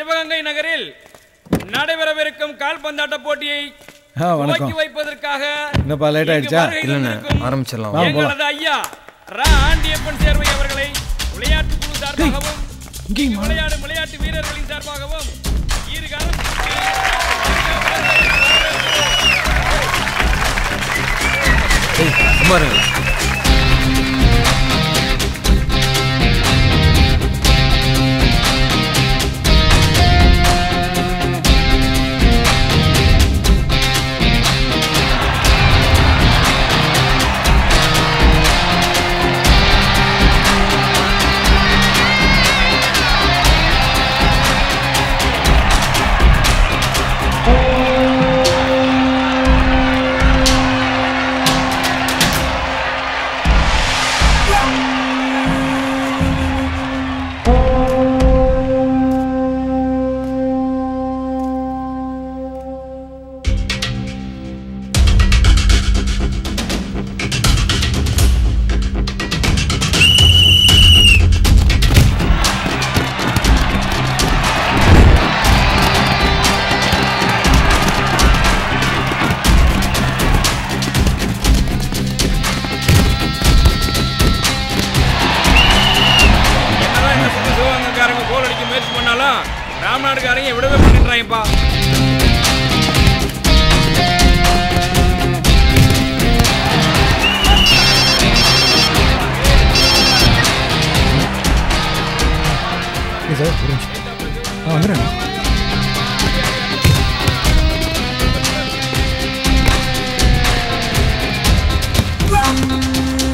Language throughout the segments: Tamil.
சிவகங்கை நகரில் நடைபெறவிருக்கும் கால்பந்தாட்ட போட்டியை துவக்கி வைப்பதற்காக ஆரம்பிச்சிடலாம். எங்களது ஐயா ரா ஆண்டியப்பன் சேர்வை அவர்களை விளையாட்டு குழு சார்பாகவும் விளையாட்டு வீரர்களின் சார்பாகவும் ஈறுகாலம் ராமநாடுக்காரங்க விடவே பண்ணிடுறாங்கப்பா.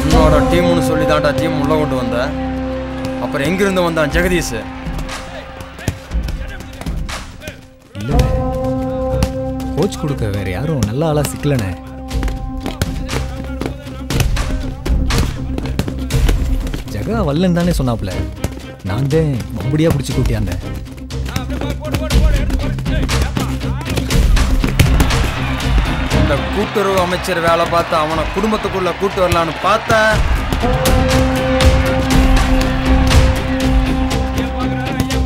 உன்னோட டீம்னு சொல்லி தான்டா டீம் உள்ள கொண்டு வந்த. அப்புறம் எங்கிருந்து வந்தான் ஜெகதீஷ்? கோச் கொடுக்க வேற யாரும் நல்ல ஆளா சிக்கலனே. ஜகா வல்லன் தானே சொன்னாப்ல. நான் தான் மம்படியா பிடிச்சி கூட்டியாந்தேன். இந்த கூட்டுறவு அமைச்சர் வேலை பார்த்து அவனை குடும்பத்துக்குள்ள கூட்டு வரலான்னு பார்த்தா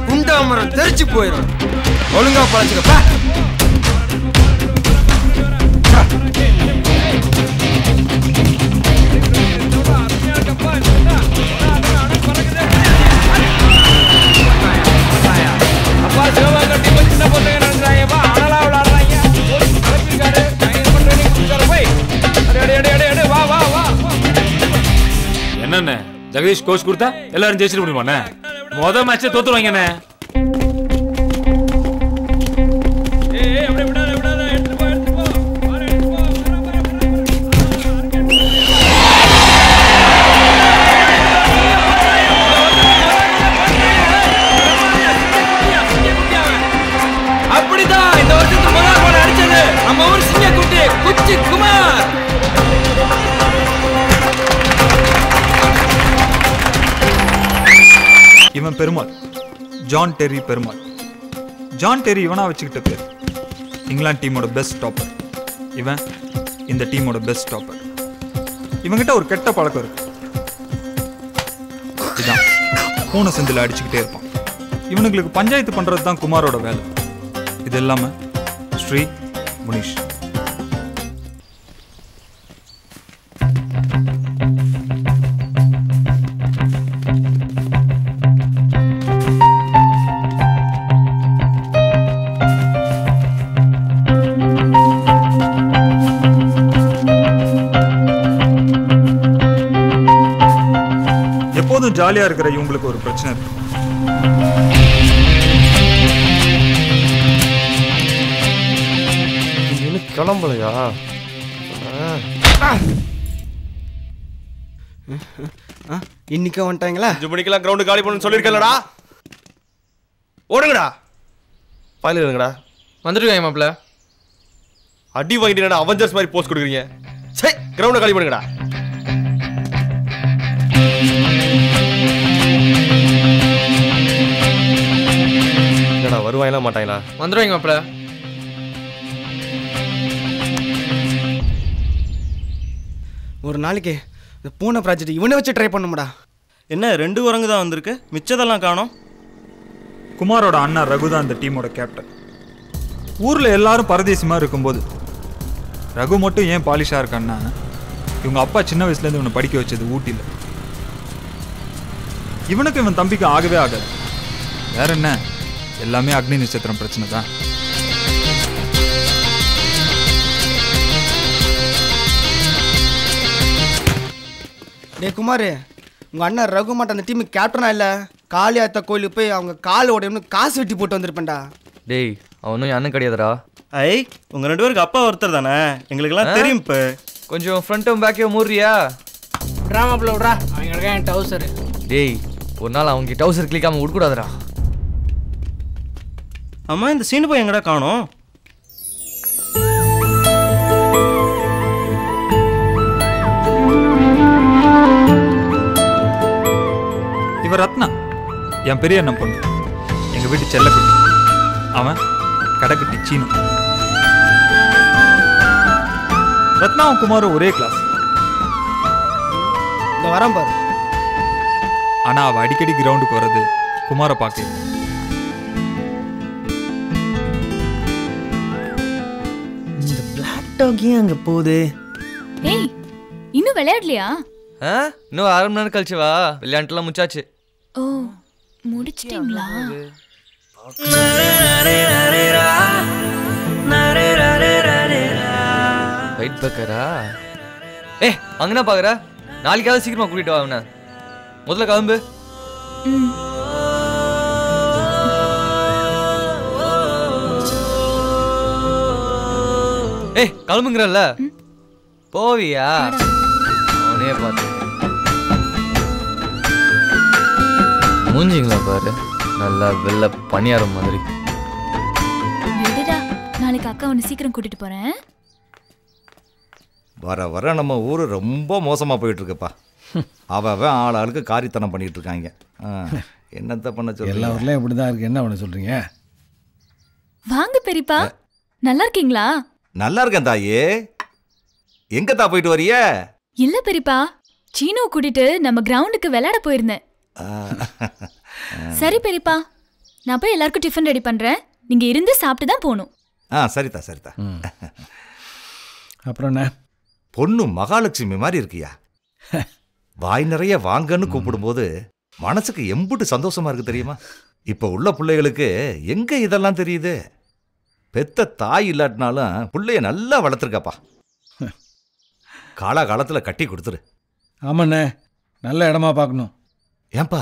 குண்டாமரம் தெரிச்சு போயிடும். ஒழுங்கா பழச்சுக்கப்பா. என்னண்ணே ஜெகதீஷ் கோச் கொடுத்தா எல்லாரும் ஜெயிச்சிட முடியுமாண்ணே? முதல் மேட்சே தோத்துருவாங்கண்ணே. அப்படிதான் இந்த வருஷத்துக்கு முதல் கோல் அடிச்சது நம்ம ஊர் சிங்கக்குட்டி குச்சி குமார். இவன் Perumal, John Terry Perumal. John Terry இவனா வச்சுக்கிட்ட பேர். இங்கிலாந்து டீமோட பெஸ்ட் டாப்பர். இவன் இந்த டீமோட பெஸ்ட் டாப்பர். இவங்கிட்ட ஒரு கெட்ட பழக்கம் இருக்கு. இதான் பூனை செந்தில் அடிச்சுக்கிட்டே இருப்பான். இவனுங்களுக்கு பஞ்சாயத்து பண்றது தான் குமாரோட வேலை. இது இல்லாம ஸ்ரீ முனிஷ். எப்போதும் ஜாலியா இருக்கிற இவங்களுக்கு ஒரு பிரச்சனை இருக்கு. கிளம்பலையா? இன்னைக்கு வந்துட்டாங்களா? 5 மணிக்கெல்லாம் கிரவுண்டு காலி பண்ணணும்னு சொல்லியிருக்கலடா. ஓடுங்கடா. ஃபைனல் இருங்கடா. வந்துட்டு மாப்ள. அடி வாங்கிட்டு அவெஞ்சர்ஸ் மாதிரி போஸ்ட் கொடுக்குறீங்க. சரி கிரவுண்டை காலி பண்ணுங்கடா. என்னடா வருவாங்களா மாட்டாங்களா? வந்துடுவாங்க மாப்ள. ஒரு நாளைக்கு இந்த பூனை ப்ராஜெக்ட் இவனை வச்சு ட்ரை பண்ணும்டா. என்ன 2 குரங்கு தான் வந்திருக்கு, மிச்சதெல்லாம் காணோம். குமாரோட அண்ணா ரகு தான் இந்த டீமோட கேப்டன். ஊரில் எல்லாரும் பரதேசிமா இருக்கும்போது ரகு மட்டும் ஏன் பாலிஷாக இருக்கான்னா, இவங்க அப்பா சின்ன வயசுலேருந்து இவனை படிக்க வச்சது ஊட்டியில். இவனுக்கு இவன் தம்பிக்கு ஆகவே ஆகாது. வேற என்ன, எல்லாமே அக்னி நட்சத்திரம் பிரச்சனை தான். டே குமார், உங்கள் அண்ணன் ரகு மட்டும் அந்த டீமுக்கு கேப்டனா இல்லை, காளியாத்த கோயிலுக்கு போய் அவங்க கால் உடையம்னு காசு வெட்டி போட்டு வந்திருப்பேன்டா. டேய் அவனும் என் அண்ணன் கிடையாதுடா. ஐ உங்கள் 2 பேருக்கு அப்பா ஒருத்தர் தானே, எங்களுக்கெல்லாம் தெரியும். இப்போ கொஞ்சம் ஃப்ரண்ட்டும் பேக்கையும் மூடுறியா? ட்ராமாப்பில் விட்றா, அவங்க என் டவுசரு. டேய் ஒரு நாள் அவங்க டவுசர் கிளிக்காமல் விடக்கூடாதுடா. அம்மா இந்த சீனு போய் எங்கடா காணோம்? இவர் ரத்னா, என் பெரிய அண்ணன் பொண்ணு, எங்கள் வீட்டு செல்லக்குட்டி. அவன் கடைக்குட்டி சீனு. ரத்னாவும் குமாரும் ஒரே கிளாஸ். இந்த வரம் பாரு. ஆனால் அவள் அடிக்கடி கிரவுண்டுக்கு வர்றது குமாரை பார்க்க. இந்த பிளாக் டாக் ஏன் அங்கே போகுது? ஏய் இன்னும் விளையாடலையா? இன்னும் 1/2 மணி நேரம் கழிச்சு வா, விளையாண்டுலாம் முச்சாச்சு. ஓ முடிச்சிட்டீங்களா? ரைட் பக்கரா? அங்கனா பாக்குற, நாளைக்காவது சீக்கிரமா கூட்டிட்டு வா அவனை. முதல்ல கிளம்பு. கிளம்புங்கிறல்ல, போவியா? அவனே பார்த்து மூஞ்சிங்களா பாரு, நல்லா வெள்ள பணியாரம் மாதிரி. விடுடா, நாளைக்கு அக்கா உன்னை சீக்கிரம் கூட்டிட்டு போறேன். வர வர நம்ம ஊர் ரொம்ப மோசமாக போயிட்டு இருக்குப்பா. அவன் ஆளுக்கு காரித்தனம் பண்ணிட்டு இருக்காங்க. என்னத்த பண்ண சொல்ல, எல்லா ஊர்லயும் இப்படிதான் இருக்கு. என்ன பண்ண சொல்றீங்க? வாங்க பெரியப்பா, நல்லா இருக்கீங்களா? நல்லா இருக்கேன் தாயே. எங்கத்தா போயிட்டு வரிய? இல்ல பெரியப்பா, சீனோ கூட்டிட்டு நம்ம கிரவுண்டுக்கு விளையாட போயிருந்தேன். சரி பெரியப்பா, நான் போய் எல்லாருக்கும் டிஃபன் ரெடி பண்றேன். நீங்க இருந்து சாப்பிட்டு தான் போகணும். சரிதா சரிதா. அப்புறம் என்ன, பொண்ணு மகாலட்சுமி மாதிரி இருக்கியா? வாய் நிறைய வாங்கன்னு கூப்பிடும்போது மனசுக்கு எம்புட்டு சந்தோஷமா இருக்கு தெரியுமா? இப்ப உள்ள பிள்ளைகளுக்கு எங்க இதெல்லாம் தெரியுது? பெத்த தாய் இல்லாட்டினாலும் பிள்ளைய நல்லா வளர்த்துருக்கப்பா. காலகாலத்தில் கட்டி கொடுத்துரு. ஆமாண்ணே, நல்ல இடமா பார்க்கணும். ஏன்பா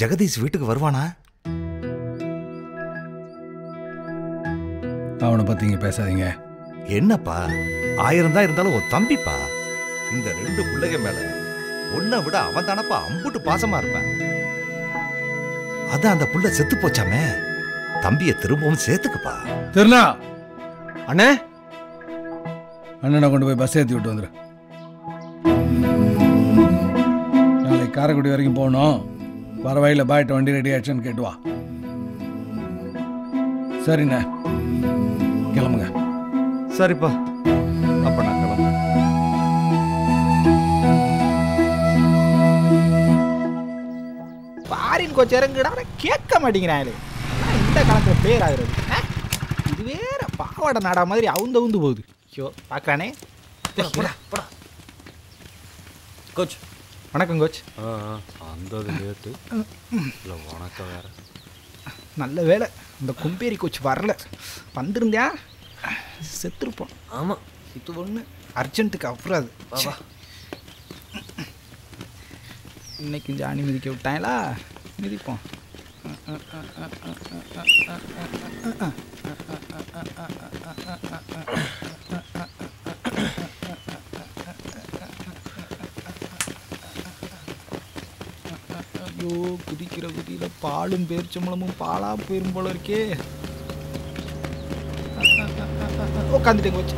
ஜெகதீஷ் வீட்டுக்கு வருவானா? அவனை பத்தி இங்க பேசாதீங்க. என்னப்பா, 1000 தான் இருந்தாலும் ஒரு தம்பிப்பா. இந்த 2 பிள்ளைங்க மேல உன்னை விட அவன் தானப்பா அம்புட்டு பாசமா இருப்பான். அதான் அந்த புள்ள செத்து போச்சாமே, தம்பியை திரும்பவும் சேர்த்துக்கப்பா. திருநா அண்ணே, அண்ணனை கொண்டு போய் பஸ் ஏற்றி விட்டு வந்துரு. நாளைக்கு காரைக்குடி வரைக்கும் போகணும். வர வழியில் பாய்ட்ட வண்டி ரெடி ஆயிடுச்சுன்னு கேட்டு வா. சரிண்ணே, கிளம்புங்க. சரிப்பா, அப்ப நான் கிளம்புறேன். ஃபாரின் கோச் இறங்குடா, கேட்க மாட்டேங்கிறாரு. இந்த காலத்தில் பேர் ஆகுறது. இது வேற பாவாடை நாடா மாதிரி அவுந்து போகுது. ஐயோ பார்க்குறானே. கோச் வணக்கம் கோச். அந்த லேட்டு இல்லை வணக்கம் வேற. நல்ல வேலை இந்த கும்பேரி கோச் வரல, வந்திருந்தியா செத்துருப்போம். ஆமாம், இது ஒன்று அர்ஜென்ட்டுக்கு அப்புறம் அது. இன்னைக்கு ஜானி மிதிக்க விட்டாங்களா, மிதிப்போம். ஐயோ, குதிக்கிற குதியில் பாலும் பேரிச்சம்பளமும் பாலா போயிரும் போல இருக்கே. உட்காந்துட்டேங்க வச்சு.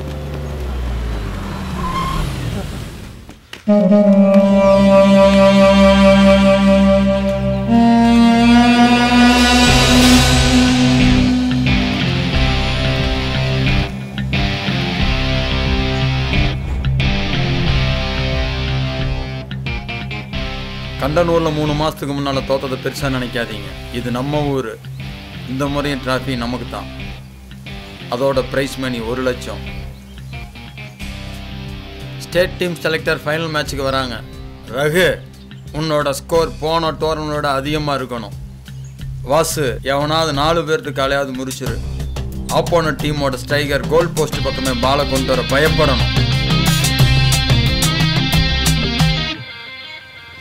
கண்டனூரில் 3 மாதத்துக்கு முன்னால் தோத்ததை பெருசாக நினைக்காதீங்க. இது நம்ம ஊர். இந்த முறையும் டிராஃபி நமக்கு தான். அதோட ப்ரைஸ் மணி 1 லட்சம். ஸ்டேட் டீம் செலக்டர் ஃபைனல் மேட்ச்சுக்கு வராங்க. ரகு, உன்னோட ஸ்கோர் போன டோர்னமெண்டோட அதிகமாக இருக்கணும். வாசு, எவனாவது 4 பேர்த்து காலையாவது முடிச்சிரு. ஆப்போனன்ட் டீமோட ஸ்ட்ரைக்கர் கோல் போஸ்ட் பக்கமே பாலை கொண்டு வர பயப்படணும்.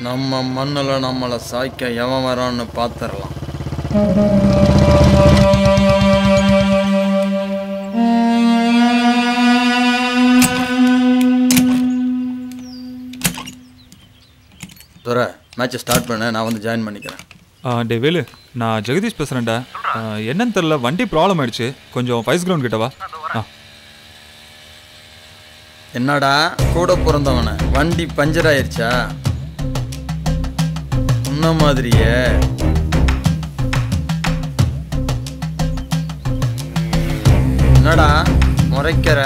நம்ம மண்ணில் நம்மளை சாய்க்க எவன் வரான்னு பார்த்துடலாம். துரை, மேட்சை ஸ்டார்ட் பண்ண, நான் வந்து ஜாயின் பண்ணிக்கிறேன். டே வேலு, நான் ஜெகதீஷ் பேசுகிறேன்டா. என்னன்னு தெரில, வண்டி ப்ராப்ளம் ஆயிடுச்சு. கொஞ்சம் ஃபைஸ் கிரவுண்ட் கிட்ட வா. என்னடா கூட பிறந்தவன வண்டி பஞ்சர் ஆயிடுச்சா? உன்ன மாதிரியே என்னடா முறைக்கிற?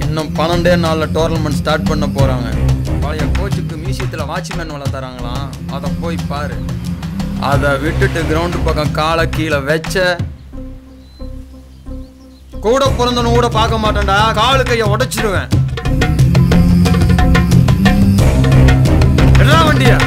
இன்னும் 12 நாளில் டோர்னமெண்ட் ஸ்டார்ட் பண்ண போகிறாங்க. பழைய கோச்சுக்கு மியூசியத்தில் வாட்ச்மேன் வேலை தராங்களாம். அதை போய் பாரு. அதை விட்டுட்டு கிரவுண்டு பக்கம் காலை கீழே வச்ச கூட பிறந்தவனு கூட பார்க்க மாட்டேன்டா. காலு கையை உடைச்சிடுவேன். என்ன வண்டியா?